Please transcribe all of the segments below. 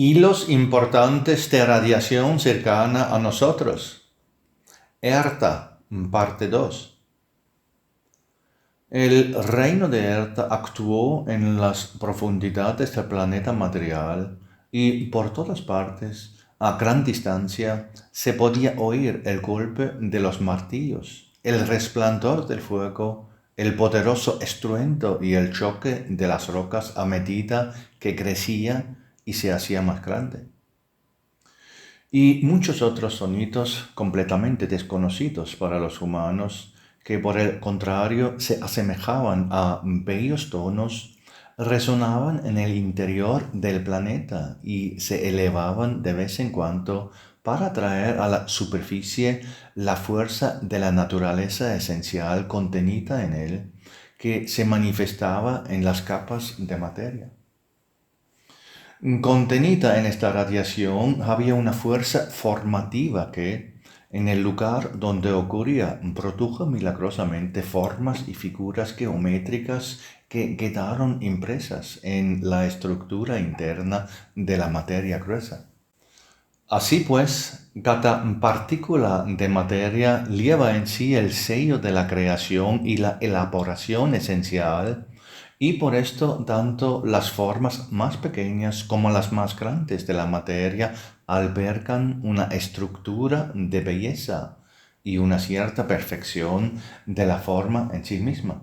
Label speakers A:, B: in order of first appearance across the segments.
A: Hilos importantes de radiación cercana a nosotros. Erta, parte 2. El reino de Erta actuó en las profundidades del planeta material y por todas partes, a gran distancia, se podía oír el golpe de los martillos, el resplandor del fuego, el poderoso estruendo y el choque de las rocas a medida que crecía y se hacía más grande. Y muchos otros sonidos completamente desconocidos para los humanos, que por el contrario se asemejaban a bellos tonos, resonaban en el interior del planeta y se elevaban de vez en cuando para traer a la superficie la fuerza de la naturaleza esencial contenida en él, que se manifestaba en las capas de materia. Contenida en esta radiación había una fuerza formativa que, en el lugar donde ocurría, produjo milagrosamente formas y figuras geométricas que quedaron impresas en la estructura interna de la materia gruesa. Así pues, cada partícula de materia lleva en sí el sello de la creación y la elaboración esencial, y por esto tanto las formas más pequeñas como las más grandes de la materia albergan una estructura de belleza y una cierta perfección de la forma en sí misma.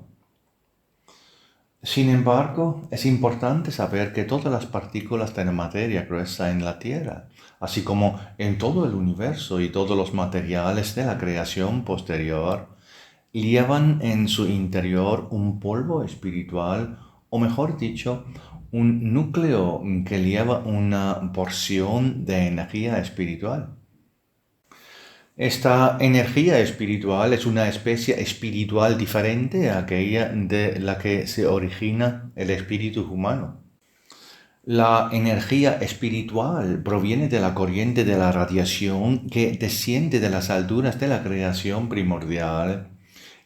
A: Sin embargo, es importante saber que todas las partículas de la materia gruesa en la Tierra, así como en todo el universo y todos los materiales de la creación posterior, llevan en su interior un polvo espiritual, o mejor dicho, un núcleo que lleva una porción de energía espiritual. Esta energía espiritual es una especie espiritual diferente a aquella de la que se origina el espíritu humano. La energía espiritual proviene de la corriente de la radiación que desciende de las alturas de la creación primordial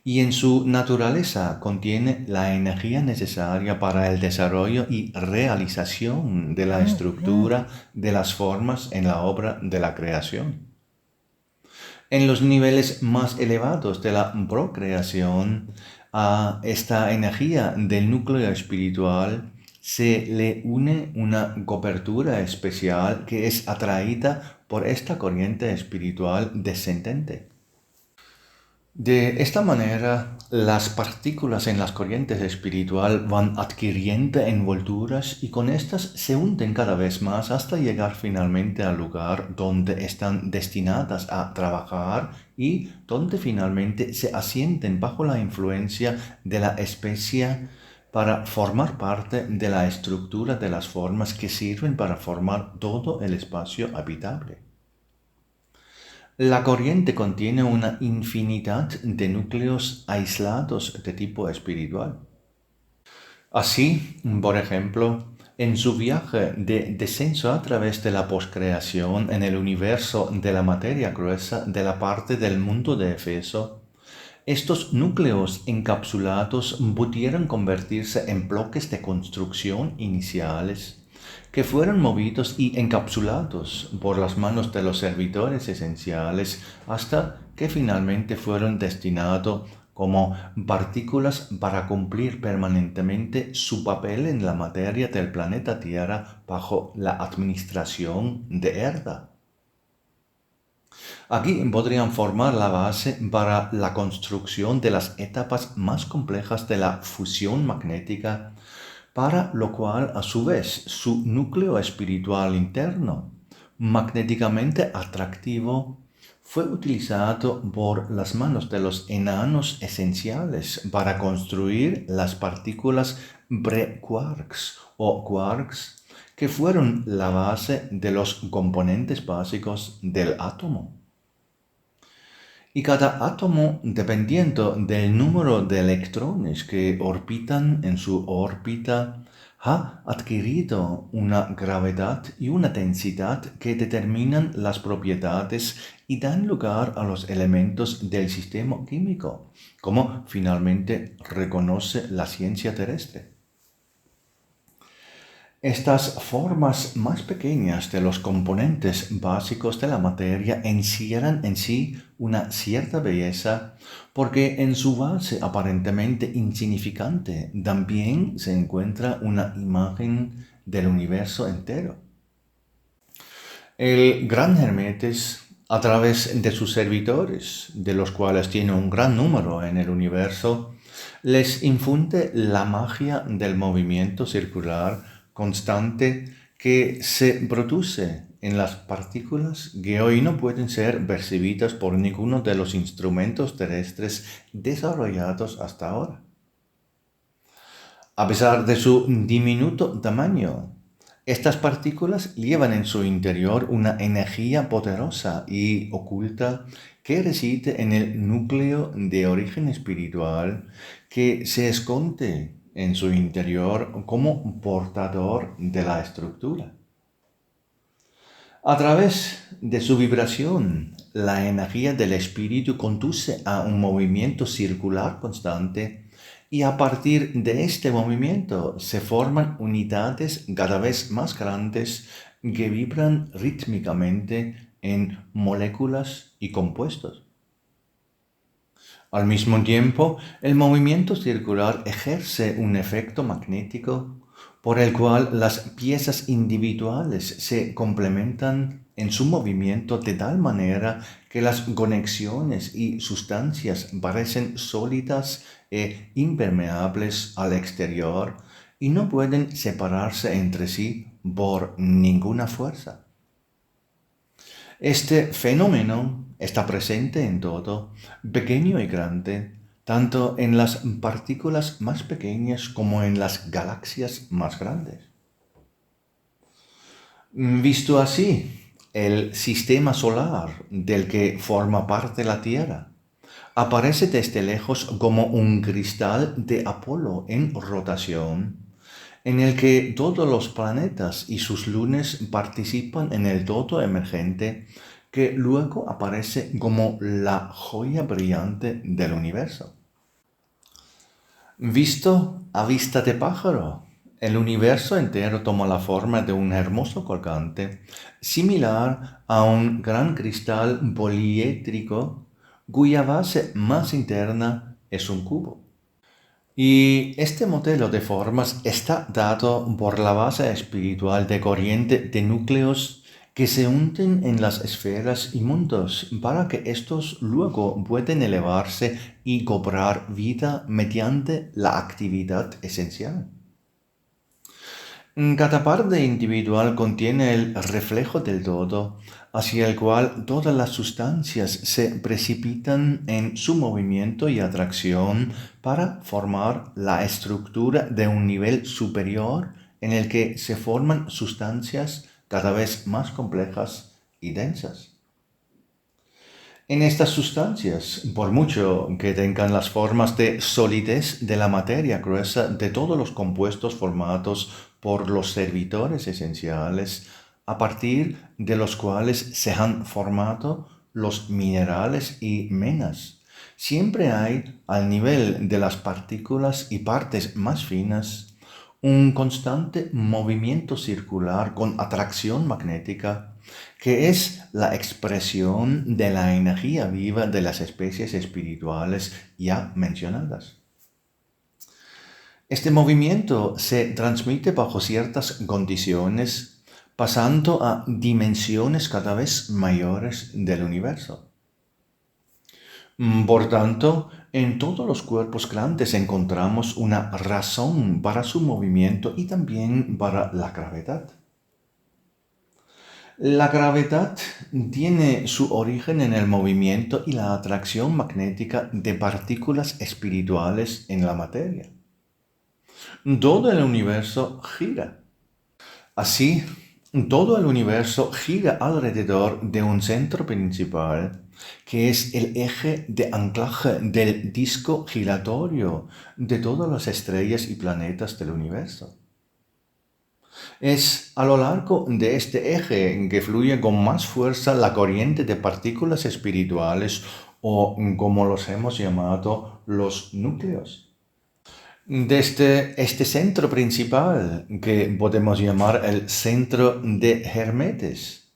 A: y en su naturaleza contiene la energía necesaria para el desarrollo y realización de la estructura de las formas en la obra de la creación. En los niveles más elevados de la procreación, a esta energía del núcleo espiritual se le une una cobertura especial que es atraída por esta corriente espiritual descendente. De esta manera, las partículas en las corrientes espiritual van adquiriendo envolturas y con estas se hunden cada vez más hasta llegar finalmente al lugar donde están destinadas a trabajar y donde finalmente se asienten bajo la influencia de la especie para formar parte de la estructura de las formas que sirven para formar todo el espacio habitable. La corriente contiene una infinidad de núcleos aislados de tipo espiritual. Así, por ejemplo, en su viaje de descenso a través de la poscreación en el universo de la materia gruesa de la parte del mundo de Efeso, estos núcleos encapsulados pudieron convertirse en bloques de construcción iniciales que fueron movidos y encapsulados por las manos de los servidores esenciales hasta que finalmente fueron destinados como partículas para cumplir permanentemente su papel en la materia del planeta Tierra bajo la administración de Erda. Aquí podrían formar la base para la construcción de las etapas más complejas de la fusión magnética, para lo cual a su vez su núcleo espiritual interno, magnéticamente atractivo, fue utilizado por las manos de los enanos esenciales para construir las partículas pre-quarks o quarks que fueron la base de los componentes básicos del átomo. Y cada átomo, dependiendo del número de electrones que orbitan en su órbita, ha adquirido una gravedad y una densidad que determinan las propiedades y dan lugar a los elementos del sistema químico, como finalmente reconoce la ciencia terrestre. Estas formas más pequeñas de los componentes básicos de la materia encierran en sí una cierta belleza porque en su base aparentemente insignificante también se encuentra una imagen del universo entero. El gran Hermetes, a través de sus servidores, de los cuales tiene un gran número en el universo, les infunde la magia del movimiento circular constante que se produce en las partículas que hoy no pueden ser percibidas por ninguno de los instrumentos terrestres desarrollados hasta ahora. A pesar de su diminuto tamaño, estas partículas llevan en su interior una energía poderosa y oculta que reside en el núcleo de origen espiritual que se esconde en su interior como portador de la estructura. A través de su vibración, la energía del espíritu conduce a un movimiento circular constante y a partir de este movimiento se forman unidades cada vez más grandes que vibran rítmicamente en moléculas y compuestos. Al mismo tiempo, el movimiento circular ejerce un efecto magnético por el cual las piezas individuales se complementan en su movimiento de tal manera que las conexiones y sustancias parecen sólidas e impermeables al exterior y no pueden separarse entre sí por ninguna fuerza. Este fenómeno está presente en todo, pequeño y grande, tanto en las partículas más pequeñas como en las galaxias más grandes. Visto así, el sistema solar del que forma parte la Tierra aparece desde lejos como un cristal de Apolo en rotación, en el que todos los planetas y sus lunas participan en el todo emergente que luego aparece como la joya brillante del universo. Visto a vista de pájaro, el universo entero toma la forma de un hermoso colgante, similar a un gran cristal poliédrico cuya base más interna es un cubo. Y este modelo de formas está dado por la base espiritual de corriente de núcleos que se hunden en las esferas y mundos para que estos luego puedan elevarse y cobrar vida mediante la actividad esencial. Cada parte individual contiene el reflejo del todo, hacia el cual todas las sustancias se precipitan en su movimiento y atracción para formar la estructura de un nivel superior en el que se forman sustancias cada vez más complejas y densas. En estas sustancias, por mucho que tengan las formas de solidez de la materia gruesa de todos los compuestos formados por los servidores esenciales, a partir de los cuales se han formado los minerales y menas, siempre hay, al nivel de las partículas y partes más finas, un constante movimiento circular con atracción magnética que es la expresión de la energía viva de las especies espirituales ya mencionadas. Este movimiento se transmite bajo ciertas condiciones, pasando a dimensiones cada vez mayores del universo. Por tanto, en todos los cuerpos grandes encontramos una razón para su movimiento y también para la gravedad. La gravedad tiene su origen en el movimiento y la atracción magnética de partículas espirituales en la materia. Todo el universo gira. Así, todo el universo gira alrededor de un centro principal, que es el eje de anclaje del disco giratorio de todas las estrellas y planetas del universo. Es a lo largo de este eje que fluye con más fuerza la corriente de partículas espirituales o como los hemos llamado los núcleos. Desde este centro principal, que podemos llamar el centro de Hermetes,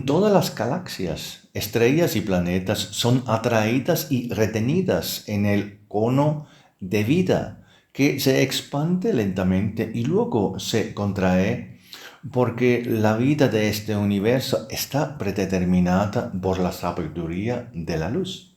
A: todas las galaxias, estrellas y planetas son atraídas y retenidas en el cono de vida, que se expande lentamente y luego se contrae, porque la vida de este universo está predeterminada por la sabiduría de la luz.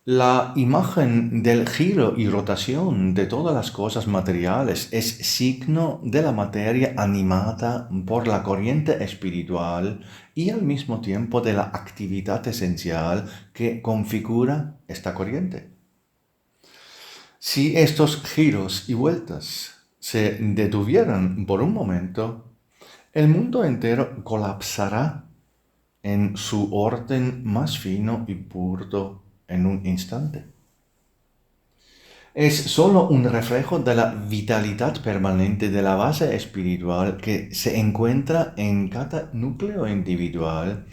A: La imagen del giro y rotación de todas las cosas materiales es signo de la materia animada por la corriente espiritual y al mismo tiempo de la actividad esencial que configura esta corriente. Si estos giros y vueltas se detuvieran por un momento, el mundo entero colapsará en su orden más fino y puro en un instante. Es sólo un reflejo de la vitalidad permanente de la base espiritual que se encuentra en cada núcleo individual,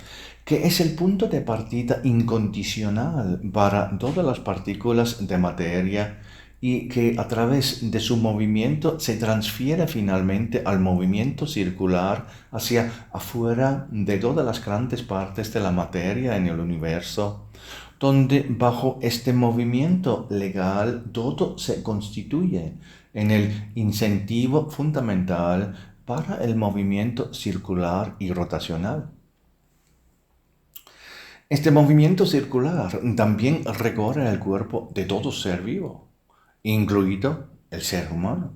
A: que es el punto de partida incondicional para todas las partículas de materia y que a través de su movimiento se transfiere finalmente al movimiento circular hacia afuera de todas las grandes partes de la materia en el universo, donde bajo este movimiento legal todo se constituye en el incentivo fundamental para el movimiento circular y rotacional. Este movimiento circular también recorre el cuerpo de todo ser vivo, incluido el ser humano.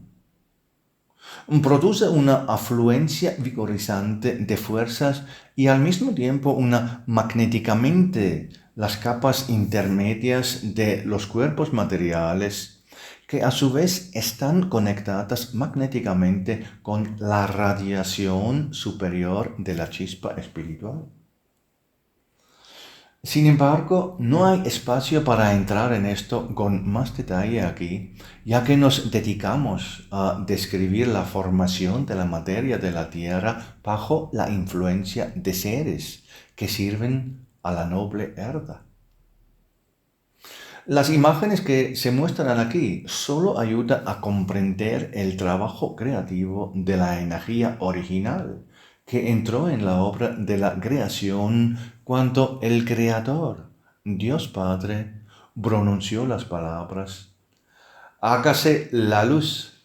A: Produce una afluencia vigorizante de fuerzas y al mismo tiempo una magnéticamente las capas intermedias de los cuerpos materiales que a su vez están conectadas magnéticamente con la radiación superior de la chispa espiritual. Sin embargo, no hay espacio para entrar en esto con más detalle aquí, ya que nos dedicamos a describir la formación de la materia de la Tierra bajo la influencia de seres que sirven a la noble herda. Las imágenes que se muestran aquí solo ayudan a comprender el trabajo creativo de la energía original que entró en la obra de la creación cuando el Creador, Dios Padre, pronunció las palabras: hágase la luz.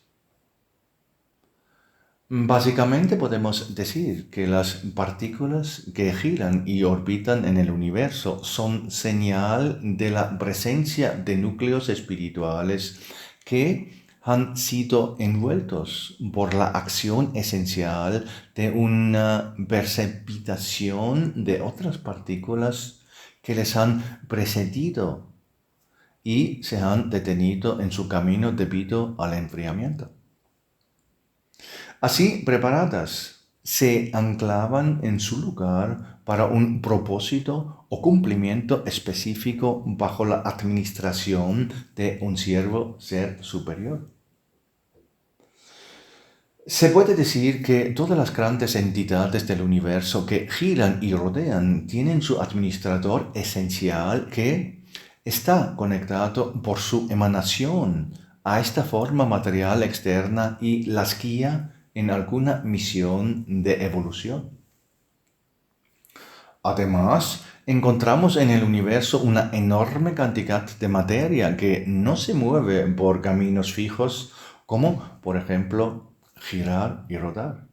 A: Básicamente podemos decir que las partículas que giran y orbitan en el universo son señal de la presencia de núcleos espirituales que han sido envueltos por la acción esencial de una precipitación de otras partículas que les han precedido y se han detenido en su camino debido al enfriamiento. Así preparadas, se anclaban en su lugar para un propósito o cumplimiento específico bajo la administración de un siervo ser superior. Se puede decir que todas las grandes entidades del universo que giran y rodean tienen su administrador esencial que está conectado por su emanación a esta forma material externa y las guía en alguna misión de evolución. Además, encontramos en el universo una enorme cantidad de materia que no se mueve por caminos fijos, como por ejemplo girar y rodar.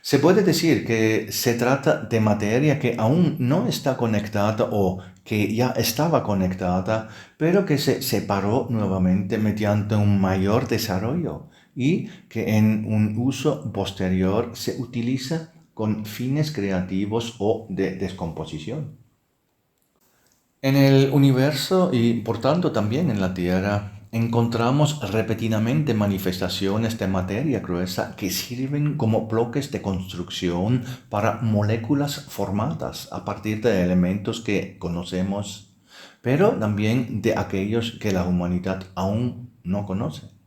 A: Se puede decir que se trata de materia que aún no está conectada o que ya estaba conectada, pero que se separó nuevamente mediante un mayor desarrollo y que en un uso posterior se utiliza con fines creativos o de descomposición. En el universo y por tanto también en la Tierra encontramos repetidamente manifestaciones de materia gruesa que sirven como bloques de construcción para moléculas formadas a partir de elementos que conocemos, pero también de aquellos que la humanidad aún no conoce.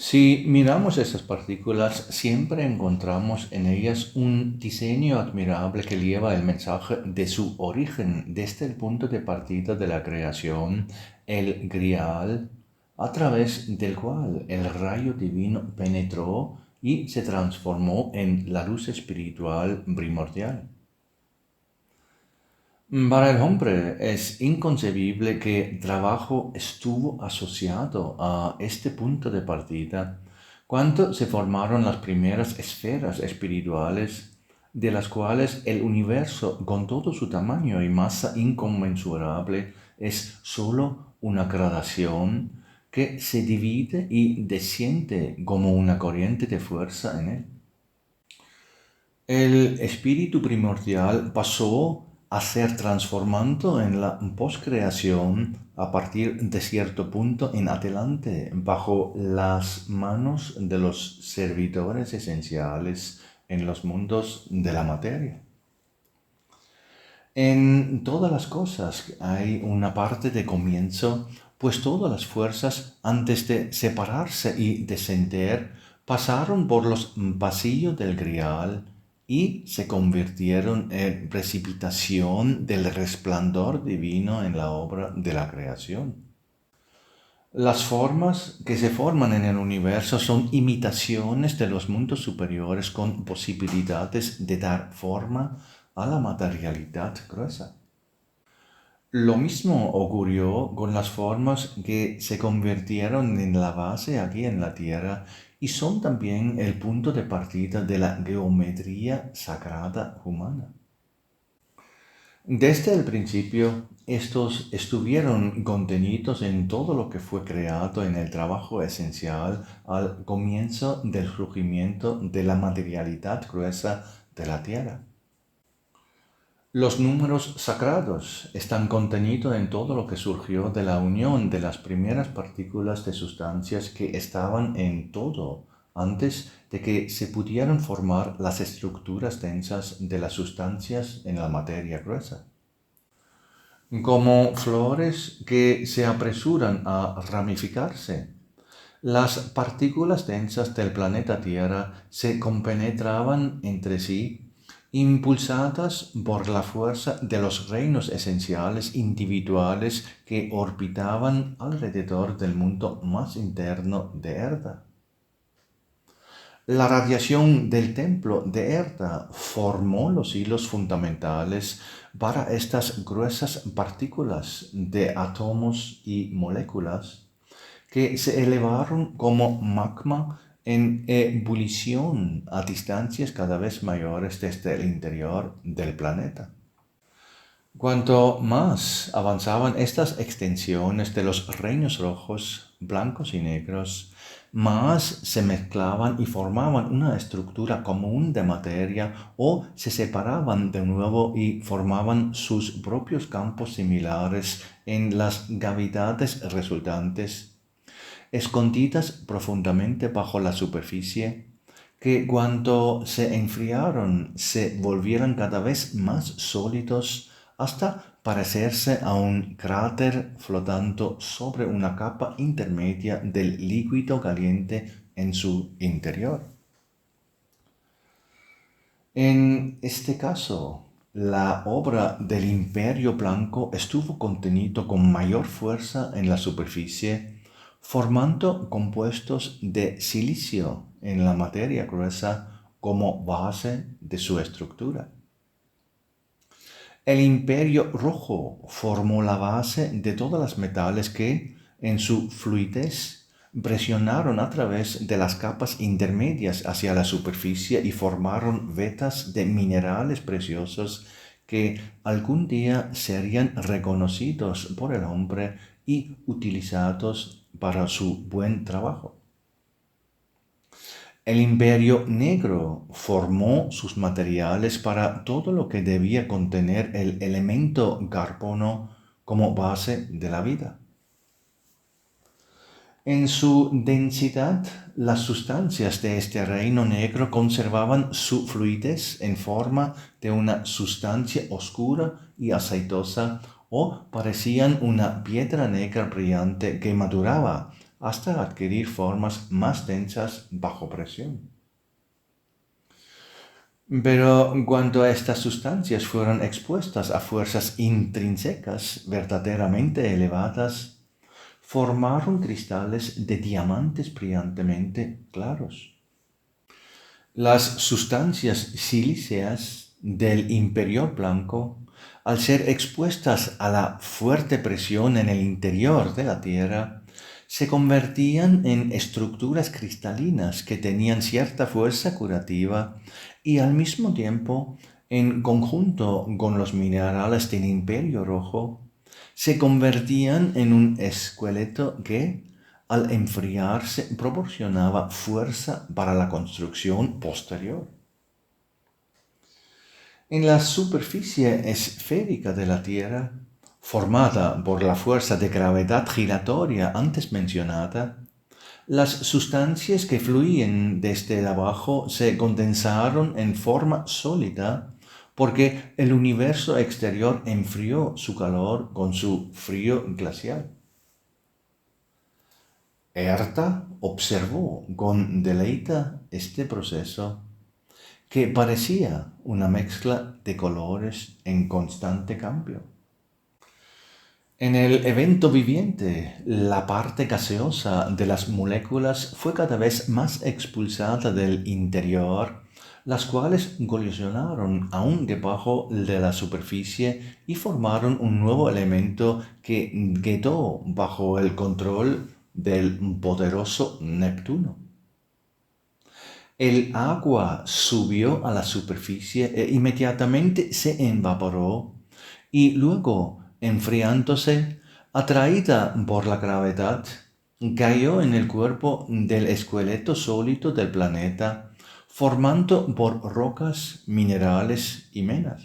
A: Si miramos estas partículas, siempre encontramos en ellas un diseño admirable que lleva el mensaje de su origen desde el punto de partida de la creación, el Grial, a través del cual el rayo divino penetró y se transformó en la luz espiritual primordial. Para el hombre es inconcebible que trabajo estuvo asociado a este punto de partida cuando se formaron las primeras esferas espirituales, de las cuales el universo, con todo su tamaño y masa inconmensurable, es sólo una gradación que se divide y desciende como una corriente de fuerza en él. El espíritu primordial pasó a ser transformando en la poscreación a partir de cierto punto en adelante bajo las manos de los servidores esenciales en los mundos de la materia. En todas las cosas hay una parte de comienzo, pues todas las fuerzas, antes de separarse y descender, pasaron por los pasillos del Grial y se convirtieron en precipitación del resplandor divino en la obra de la creación. Las formas que se forman en el universo son imitaciones de los mundos superiores con posibilidades de dar forma a la materialidad gruesa. Lo mismo ocurrió con las formas que se convirtieron en la base aquí en la Tierra y son también el punto de partida de la geometría sagrada humana. Desde el principio, estos estuvieron contenidos en todo lo que fue creado en el trabajo esencial al comienzo del surgimiento de la materialidad gruesa de la Tierra. Los números sagrados están contenidos en todo lo que surgió de la unión de las primeras partículas de sustancias que estaban en todo antes de que se pudieran formar las estructuras densas de las sustancias en la materia gruesa. Como flores que se apresuran a ramificarse, las partículas densas del planeta Tierra se compenetraban entre sí, impulsadas por la fuerza de los reinos esenciales individuales que orbitaban alrededor del mundo más interno de Erda. La radiación del templo de Erda formó los hilos fundamentales para estas gruesas partículas de átomos y moléculas que se elevaron como magma en ebullición a distancias cada vez mayores desde el interior del planeta. Cuanto más avanzaban estas extensiones de los reinos rojos, blancos y negros, más se mezclaban y formaban una estructura común de materia o se separaban de nuevo y formaban sus propios campos similares en las cavidades resultantes, escondidas profundamente bajo la superficie, que cuando se enfriaron se volvieron cada vez más sólidos hasta parecerse a un cráter flotando sobre una capa intermedia del líquido caliente en su interior. En este caso, la obra del Imperio Blanco estuvo contenido con mayor fuerza en la superficie, formando compuestos de silicio en la materia gruesa como base de su estructura. El Imperio Rojo formó la base de todos los metales que, en su fluidez, presionaron a través de las capas intermedias hacia la superficie y formaron vetas de minerales preciosos que algún día serían reconocidos por el hombre y utilizados para su buen trabajo. El Imperio Negro formó sus materiales para todo lo que debía contener el elemento carbono como base de la vida. En su densidad, las sustancias de este reino negro conservaban su fluidez en forma de una sustancia oscura y aceitosa o parecían una piedra negra brillante que maduraba hasta adquirir formas más densas bajo presión. Pero cuando estas sustancias fueron expuestas a fuerzas intrínsecas verdaderamente elevadas, formaron cristales de diamantes brillantemente claros. Las sustancias silíceas del imperial blanco, al ser expuestas a la fuerte presión en el interior de la Tierra, se convertían en estructuras cristalinas que tenían cierta fuerza curativa y al mismo tiempo, en conjunto con los minerales del Imperio Rojo, se convertían en un esqueleto que, al enfriarse, proporcionaba fuerza para la construcción posterior. En la superficie esférica de la Tierra, formada por la fuerza de gravedad giratoria antes mencionada, las sustancias que fluían desde abajo se condensaron en forma sólida porque el universo exterior enfrió su calor con su frío glacial. Herta observó con deleite este proceso, que parecía una mezcla de colores en constante cambio. En el evento viviente, la parte gaseosa de las moléculas fue cada vez más expulsada del interior, las cuales colisionaron aún debajo de la superficie y formaron un nuevo elemento que quedó bajo el control del poderoso Neptuno. El agua subió a la superficie e inmediatamente se evaporó y luego, enfriándose, atraída por la gravedad, cayó en el cuerpo del esqueleto sólido del planeta, formando por rocas, minerales y menas.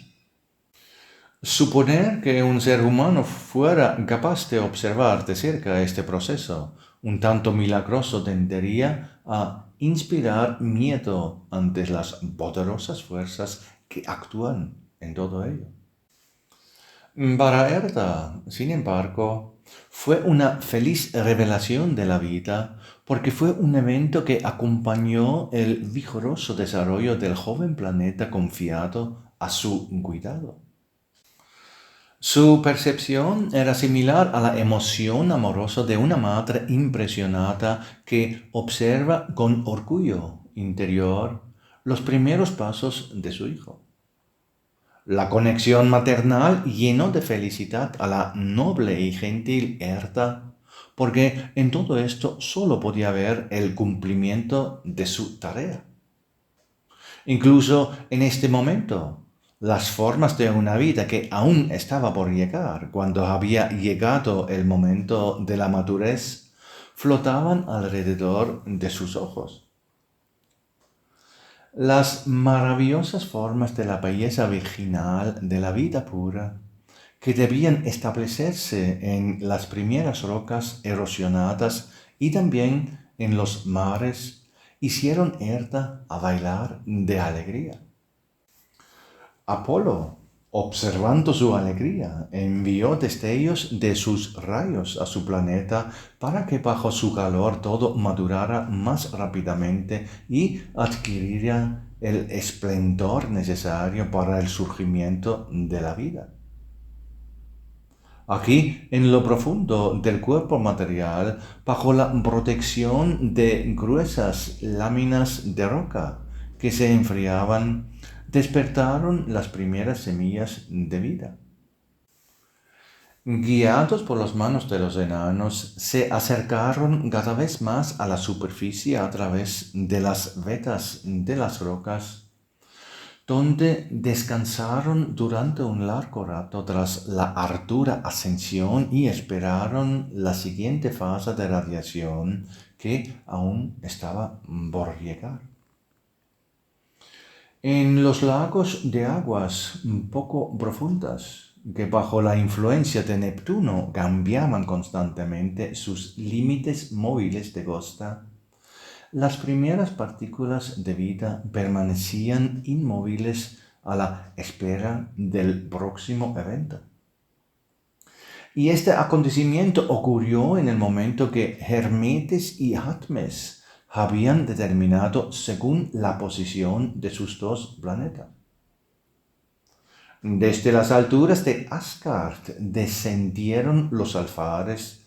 A: Suponer que un ser humano fuera capaz de observar de cerca este proceso, un tanto milagroso, tendería a inspirar miedo ante las poderosas fuerzas que actúan en todo ello. Para Herta, sin embargo, fue una feliz revelación de la vida porque fue un evento que acompañó el vigoroso desarrollo del joven planeta confiado a su cuidado. Su percepción era similar a la emoción amorosa de una madre impresionada que observa con orgullo interior los primeros pasos de su hijo. La conexión maternal llenó de felicidad a la noble y gentil Herta, porque en todo esto solo podía ver el cumplimiento de su tarea. Incluso en este momento, las formas de una vida que aún estaba por llegar, cuando había llegado el momento de la madurez, flotaban alrededor de sus ojos. Las maravillosas formas de la belleza virginal de la vida pura, que debían establecerse en las primeras rocas erosionadas y también en los mares, hicieron Herta a bailar de alegría. Apolo, observando su alegría, envió destellos de sus rayos a su planeta para que bajo su calor todo madurara más rápidamente y adquiriera el esplendor necesario para el surgimiento de la vida. Aquí, en lo profundo del cuerpo material, bajo la protección de gruesas láminas de roca que se enfriaban, despertaron las primeras semillas de vida. Guiados por las manos de los enanos, se acercaron cada vez más a la superficie a través de las vetas de las rocas, donde descansaron durante un largo rato tras la ardua ascensión y esperaron la siguiente fase de radiación que aún estaba por llegar. En los lagos de aguas poco profundas, que bajo la influencia de Neptuno cambiaban constantemente sus límites móviles de costa, las primeras partículas de vida permanecían inmóviles a la espera del próximo evento. Y este acontecimiento ocurrió en el momento que Hermetes y Atmes habían determinado según la posición de sus dos planetas. Desde las alturas de Asgard descendieron los alfares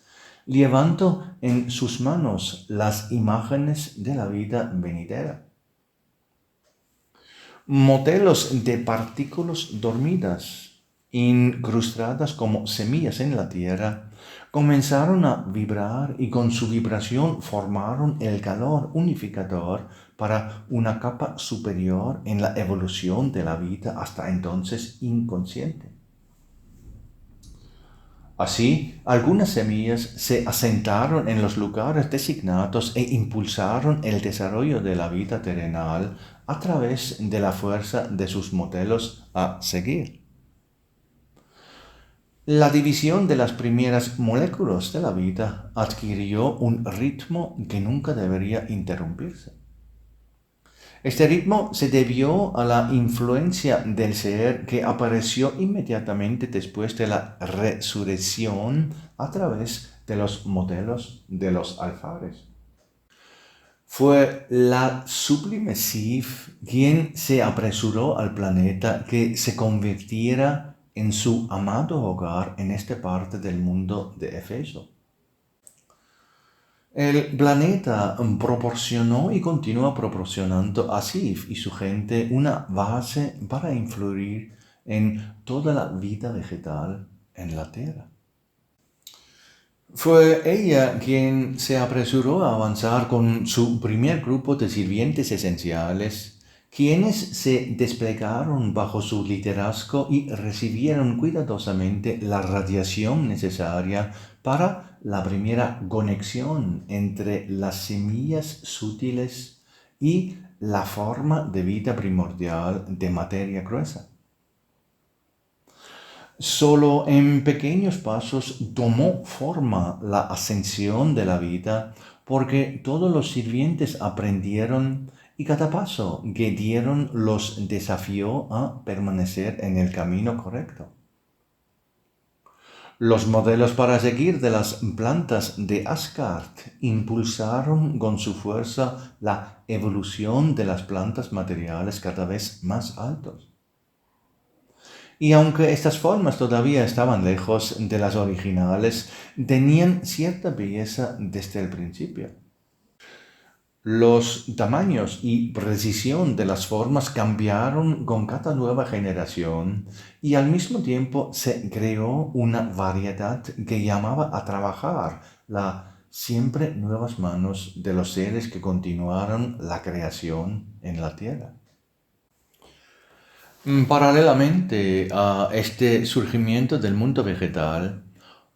A: llevando en sus manos las imágenes de la vida venidera. Modelos de partículas dormidas, incrustadas como semillas en la tierra, comenzaron a vibrar y con su vibración formaron el calor unificador para una capa superior en la evolución de la vida hasta entonces inconsciente. Así, algunas semillas se asentaron en los lugares designados e impulsaron el desarrollo de la vida terrenal a través de la fuerza de sus modelos a seguir. La división de las primeras moléculas de la vida adquirió un ritmo que nunca debería interrumpirse. Este ritmo se debió a la influencia del ser que apareció inmediatamente después de la resurrección a través de los modelos de los alfares. Fue la sublime Sif quien se apresuró al planeta que se convirtiera en su amado hogar en esta parte del mundo de Éfeso. El planeta proporcionó y continúa proporcionando a Sif y su gente una base para influir en toda la vida vegetal en la Tierra. Fue ella quien se apresuró a avanzar con su primer grupo de sirvientes esenciales, quienes se desplegaron bajo su liderazgo y recibieron cuidadosamente la radiación necesaria para la primera conexión entre las semillas sutiles y la forma de vida primordial de materia gruesa. Solo en pequeños pasos tomó forma la ascensión de la vida, porque todos los sirvientes aprendieron y cada paso que dieron los desafió a permanecer en el camino correcto. Los modelos para seguir de las plantas de Asgard impulsaron con su fuerza la evolución de las plantas materiales cada vez más altos. Y aunque estas formas todavía estaban lejos de las originales, tenían cierta belleza desde el principio. Los tamaños y precisión de las formas cambiaron con cada nueva generación y al mismo tiempo se creó una variedad que llamaba a trabajar las siempre nuevas manos de los seres que continuaron la creación en la tierra. Paralelamente a este surgimiento del mundo vegetal,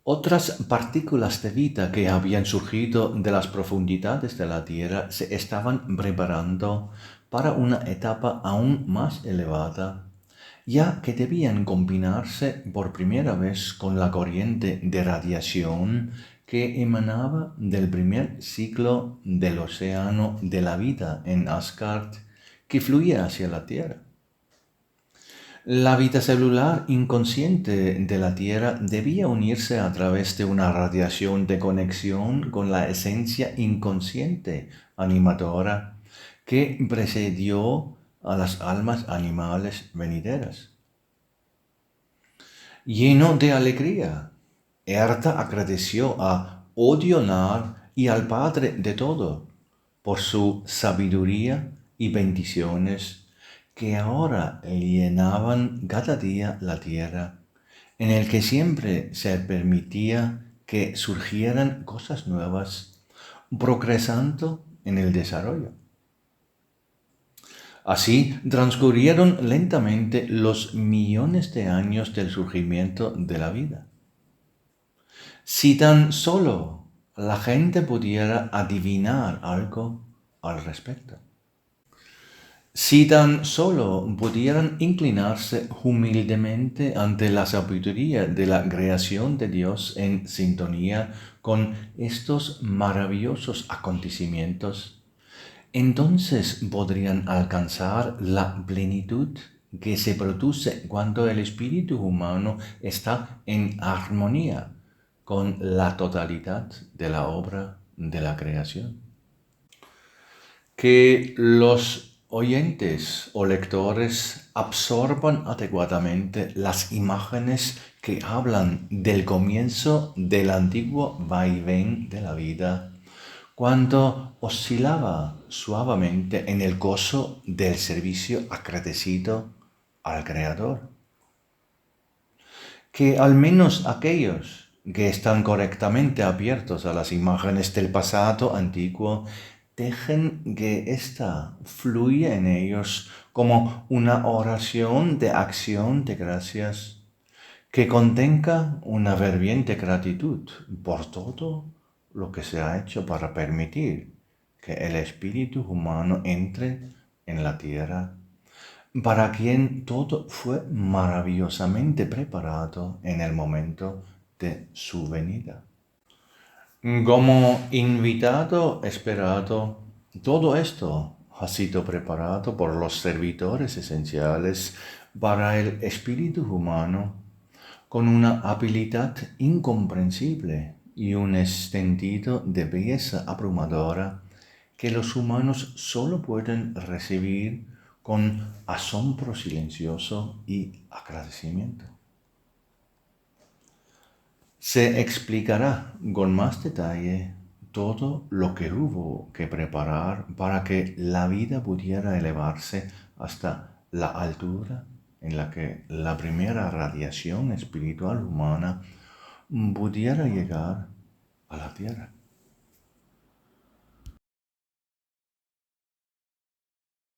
A: otras partículas de vida que habían surgido de las profundidades de la Tierra se estaban preparando para una etapa aún más elevada, ya que debían combinarse por primera vez con la corriente de radiación que emanaba del primer ciclo del océano de la vida en Asgard que fluía hacia la Tierra. La vida celular inconsciente de la Tierra debía unirse a través de una radiación de conexión con la esencia inconsciente animadora que precedió a las almas animales venideras. Lleno de alegría, Erta agradeció a Odionar y al Padre de todo por su sabiduría y bendiciones que ahora llenaban cada día la tierra, en el que siempre se permitía que surgieran cosas nuevas, progresando en el desarrollo. Así transcurrieron lentamente los millones de años del surgimiento de la vida. Si tan solo la gente pudiera adivinar algo al respecto. Si tan solo pudieran inclinarse humildemente ante la sabiduría de la creación de Dios en sintonía con estos maravillosos acontecimientos, entonces podrían alcanzar la plenitud que se produce cuando el espíritu humano está en armonía con la totalidad de la obra de la creación. Que los oyentes o lectores absorban adecuadamente las imágenes que hablan del comienzo del antiguo vaivén de la vida, cuando oscilaba suavemente en el gozo del servicio agradecido al Creador. Que al menos aquellos que están correctamente abiertos a las imágenes del pasado antiguo dejen que ésta fluya en ellos como una oración de acción de gracias, que contenga una ferviente gratitud por todo lo que se ha hecho para permitir que el espíritu humano entre en la tierra, para quien todo fue maravillosamente preparado en el momento de su venida. Como invitado esperado, todo esto ha sido preparado por los servidores esenciales para el espíritu humano con una habilidad incomprensible y un sentido de belleza abrumadora que los humanos solo pueden recibir con asombro silencioso y agradecimiento. Se explicará con más detalle todo lo que hubo que preparar para que la vida pudiera elevarse hasta la altura en la que la primera radiación espiritual humana pudiera llegar a la tierra.